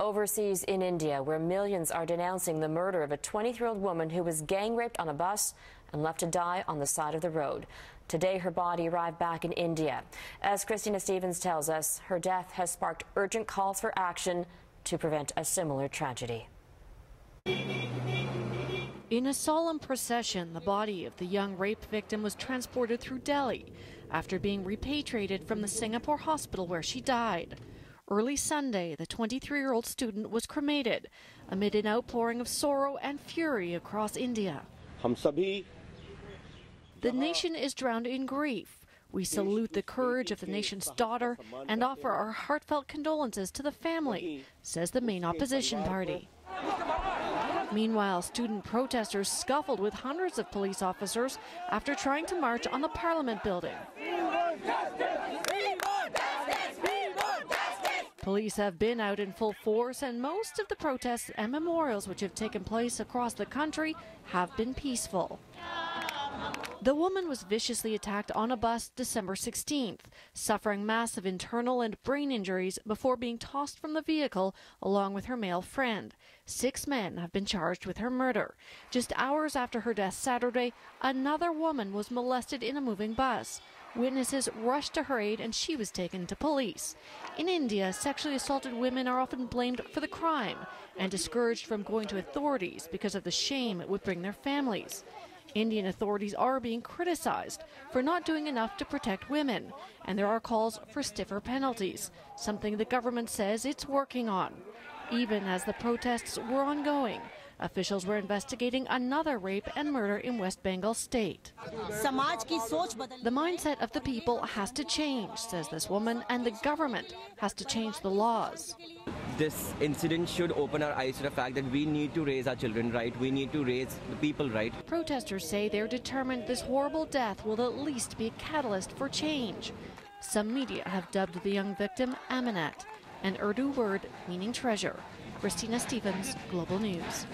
overseas in India, where millions are denouncing the murder of a 23-year-old woman who was gang raped on a bus and left to die on the side of the road. Today, her body arrived back in India. As Christina Stevens tells us, her death has sparked urgent calls for action to prevent a similar tragedy. In a solemn procession, the body of the young rape victim was transported through Delhi after being repatriated from the Singapore hospital where she died. Early Sunday, the 23-year-old student was cremated amid an outpouring of sorrow and fury across India. The nation is drowned in grief. We salute the courage of the nation's daughter and offer our heartfelt condolences to the family, says the main opposition party. Meanwhile, student protesters scuffled with hundreds of police officers after trying to march on the Parliament building. Police have been out in full force, and most of the protests and memorials which have taken place across the country have been peaceful. The woman was viciously attacked on a bus December 16th, suffering massive internal and brain injuries before being tossed from the vehicle along with her male friend. 6 men have been charged with her murder. Just hours after her death Saturday, another woman was molested in a moving bus. Witnesses rushed to her aid and she was taken to police. In India, sexually assaulted women are often blamed for the crime and discouraged from going to authorities because of the shame it would bring their families. Indian authorities are being criticized for not doing enough to protect women, and there are calls for stiffer penalties, something the government says it's working on. Even as the protests were ongoing, officials were investigating another rape and murder in West Bengal state. The mindset of the people has to change, says this woman, and the government has to change the laws. This incident should open our eyes to the fact that we need to raise our children right. We need to raise the people right. Protesters say they're determined this horrible death will at least be a catalyst for change. Some media have dubbed the young victim Amanat, an Urdu word meaning treasure. Christina Stevens, Global News.